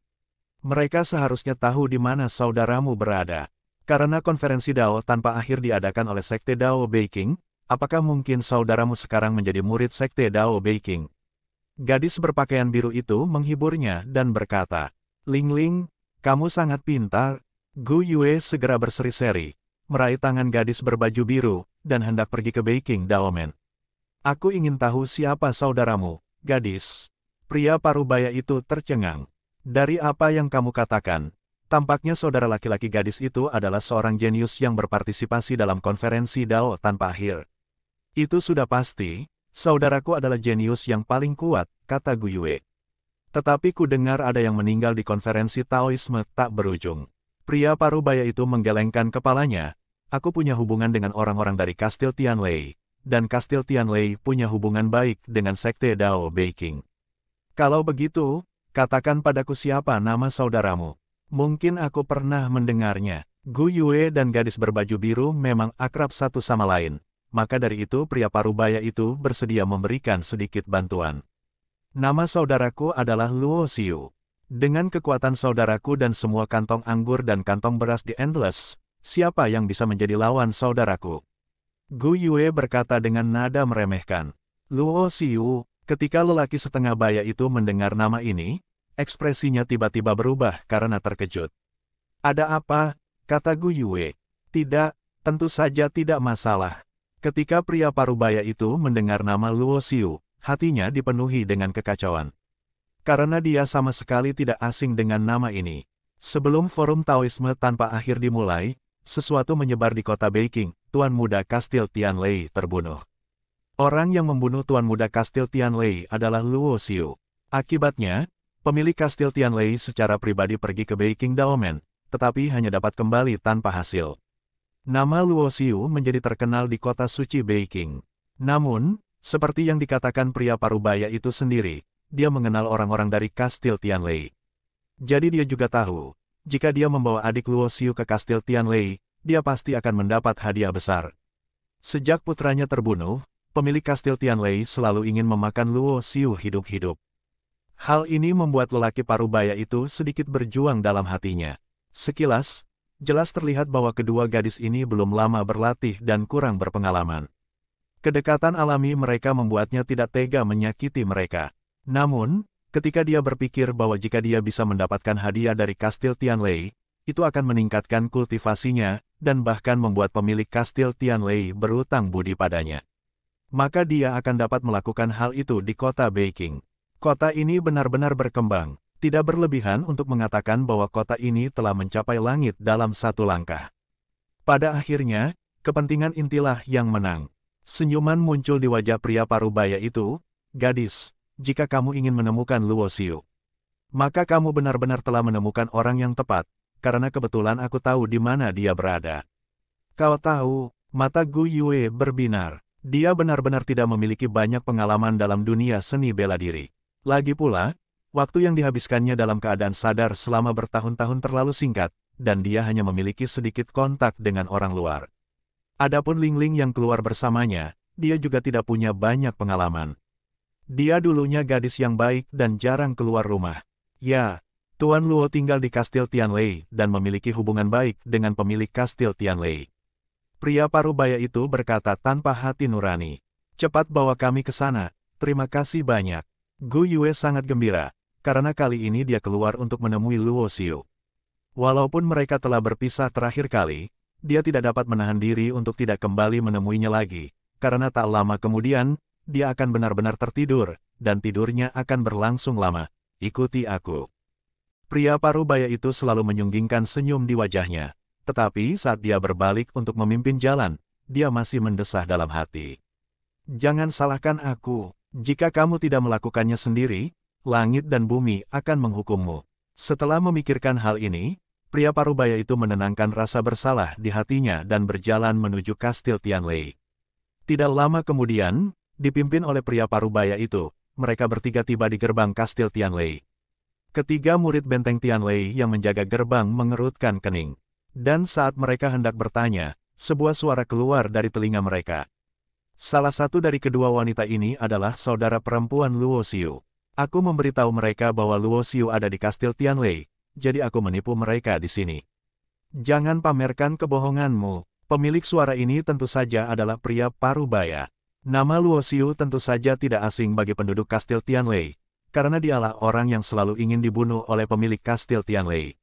Mereka seharusnya tahu di mana saudaramu berada. Karena konferensi Dao tanpa akhir diadakan oleh Sekte Dao Beiqing, apakah mungkin saudaramu sekarang menjadi murid Sekte Dao Beiqing? Gadis berpakaian biru itu menghiburnya dan berkata, Ling Ling, kamu sangat pintar. Gu Yue segera berseri-seri, meraih tangan gadis berbaju biru, dan hendak pergi ke Beiqing Daomen. Aku ingin tahu siapa saudaramu, gadis. Pria parubaya itu tercengang. Dari apa yang kamu katakan, tampaknya saudara laki-laki gadis itu adalah seorang jenius yang berpartisipasi dalam konferensi Dao tanpa akhir. Itu sudah pasti, saudaraku adalah jenius yang paling kuat, kata Gu Yue. Tetapi ku dengar ada yang meninggal di konferensi Taoisme tak berujung. Pria parubaya itu menggelengkan kepalanya. Aku punya hubungan dengan orang-orang dari Kastil Tianlei, dan Kastil Tianlei punya hubungan baik dengan Sekte Dao Beiqing. Kalau begitu, katakan padaku siapa nama saudaramu. Mungkin aku pernah mendengarnya. Gu Yue dan gadis berbaju biru memang akrab satu sama lain. Maka dari itu pria parubaya itu bersedia memberikan sedikit bantuan. Nama saudaraku adalah Luo Xiu. Dengan kekuatan saudaraku dan semua kantong anggur dan kantong beras di Endless, siapa yang bisa menjadi lawan saudaraku? Gu Yue berkata dengan nada meremehkan. Luo Xiu, ketika lelaki setengah baya itu mendengar nama ini, ekspresinya tiba-tiba berubah karena terkejut. Ada apa? Kata Gu Yue. Tidak, tentu saja tidak masalah. Ketika pria parubaya itu mendengar nama Luo Xiu, hatinya dipenuhi dengan kekacauan. Karena dia sama sekali tidak asing dengan nama ini. Sebelum forum Taoisme tanpa akhir dimulai, sesuatu menyebar di kota Beiqing, Tuan Muda Kastil Tianlei terbunuh. Orang yang membunuh Tuan Muda Kastil Tianlei adalah Luo Xiu. Akibatnya, pemilik Kastil Tianlei secara pribadi pergi ke Beiqing Daomen, tetapi hanya dapat kembali tanpa hasil. Nama Luo Xiu menjadi terkenal di kota suci Beiqing. Namun, seperti yang dikatakan pria parubaya itu sendiri, dia mengenal orang-orang dari Kastil Tianlei. Jadi dia juga tahu, jika dia membawa adik Luo Xiu ke Kastil Tianlei, dia pasti akan mendapat hadiah besar. Sejak putranya terbunuh, pemilik Kastil Tianlei selalu ingin memakan Luo Xiu hidup-hidup. Hal ini membuat lelaki parubaya itu sedikit berjuang dalam hatinya. Sekilas, jelas terlihat bahwa kedua gadis ini belum lama berlatih dan kurang berpengalaman. Kedekatan alami mereka membuatnya tidak tega menyakiti mereka. Namun, ketika dia berpikir bahwa jika dia bisa mendapatkan hadiah dari Kastil Tianlei, itu akan meningkatkan kultivasinya, dan bahkan membuat pemilik Kastil Tianlei berutang budi padanya. Maka dia akan dapat melakukan hal itu di kota Beiqing. Kota ini benar-benar berkembang, tidak berlebihan untuk mengatakan bahwa kota ini telah mencapai langit dalam satu langkah. Pada akhirnya, kepentingan intilah yang menang. Senyuman muncul di wajah pria parubaya itu, gadis, jika kamu ingin menemukan Luo Xiu, maka kamu benar-benar telah menemukan orang yang tepat, karena kebetulan aku tahu di mana dia berada. Kau tahu, mata Gu Yue berbinar. Dia benar-benar tidak memiliki banyak pengalaman dalam dunia seni bela diri. Lagi pula, waktu yang dihabiskannya dalam keadaan sadar selama bertahun-tahun terlalu singkat, dan dia hanya memiliki sedikit kontak dengan orang luar. Adapun Ling Ling yang keluar bersamanya, dia juga tidak punya banyak pengalaman. Dia dulunya gadis yang baik dan jarang keluar rumah. Ya, Tuan Luo tinggal di Kastil Tianlei dan memiliki hubungan baik dengan pemilik Kastil Tianlei. Pria parubaya itu berkata tanpa hati nurani. Cepat bawa kami ke sana, terima kasih banyak. Gu Yue sangat gembira, karena kali ini dia keluar untuk menemui Luo Xiu. Walaupun mereka telah berpisah terakhir kali, dia tidak dapat menahan diri untuk tidak kembali menemuinya lagi, karena tak lama kemudian, dia akan benar-benar tertidur, dan tidurnya akan berlangsung lama. Ikuti aku. Pria parubaya itu selalu menyunggingkan senyum di wajahnya, tetapi saat dia berbalik untuk memimpin jalan, dia masih mendesah dalam hati. Jangan salahkan aku, jika kamu tidak melakukannya sendiri, langit dan bumi akan menghukummu. Setelah memikirkan hal ini, pria parubaya itu menenangkan rasa bersalah di hatinya dan berjalan menuju Kastil Tianlei. Tidak lama kemudian, dipimpin oleh pria parubaya itu, mereka bertiga tiba di gerbang Kastil Tianlei. Ketiga murid benteng Tianlei yang menjaga gerbang mengerutkan kening. Dan saat mereka hendak bertanya, sebuah suara keluar dari telinga mereka. Salah satu dari kedua wanita ini adalah saudara perempuan Luo Xiu. Aku memberitahu mereka bahwa Luo Xiu ada di Kastil Tianlei, jadi aku menipu mereka di sini. Jangan pamerkan kebohonganmu. Pemilik suara ini tentu saja adalah pria parubaya. Nama Luo Xiu tentu saja tidak asing bagi penduduk Kastil Tianlei, karena dialah orang yang selalu ingin dibunuh oleh pemilik Kastil Tianlei.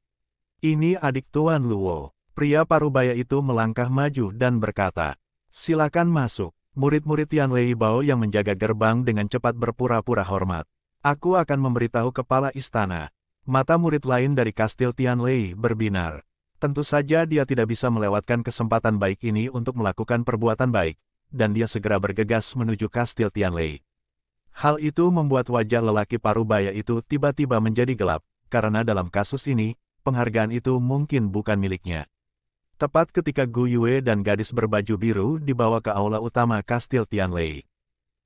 Ini adik Tuan Luo. Pria parubaya itu melangkah maju dan berkata, silakan masuk. Murid-murid Tianlei Bao yang menjaga gerbang dengan cepat berpura-pura hormat. Aku akan memberitahu kepala istana. Mata murid lain dari Kastil Tianlei berbinar. Tentu saja dia tidak bisa melewatkan kesempatan baik ini untuk melakukan perbuatan baik, dan dia segera bergegas menuju Kastil Tianlei. Hal itu membuat wajah lelaki parubaya itu tiba-tiba menjadi gelap, karena dalam kasus ini, penghargaan itu mungkin bukan miliknya. Tepat ketika Gu Yue dan gadis berbaju biru dibawa ke aula utama Kastil Tianlei.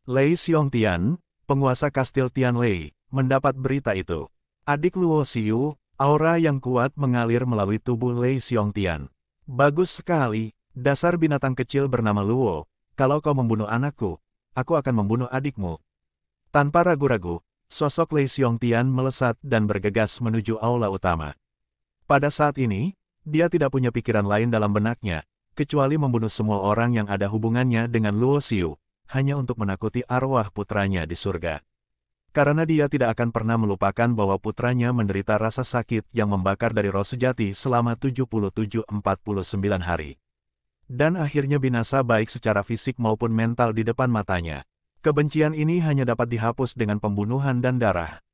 Lei Xiongtian, penguasa Kastil Tianlei, mendapat berita itu. Adik Luo Xiu, aura yang kuat mengalir melalui tubuh Lei Xiongtian. Bagus sekali, dasar binatang kecil bernama Luo. Kalau kau membunuh anakku, aku akan membunuh adikmu. Tanpa ragu-ragu, sosok Lei Xiongtian melesat dan bergegas menuju aula utama. Pada saat ini, dia tidak punya pikiran lain dalam benaknya, kecuali membunuh semua orang yang ada hubungannya dengan Luo Xiu, hanya untuk menakuti arwah putranya di surga. Karena dia tidak akan pernah melupakan bahwa putranya menderita rasa sakit yang membakar dari roh sejati selama 77-49 hari. Dan akhirnya binasa baik secara fisik maupun mental di depan matanya. Kebencian ini hanya dapat dihapus dengan pembunuhan dan darah.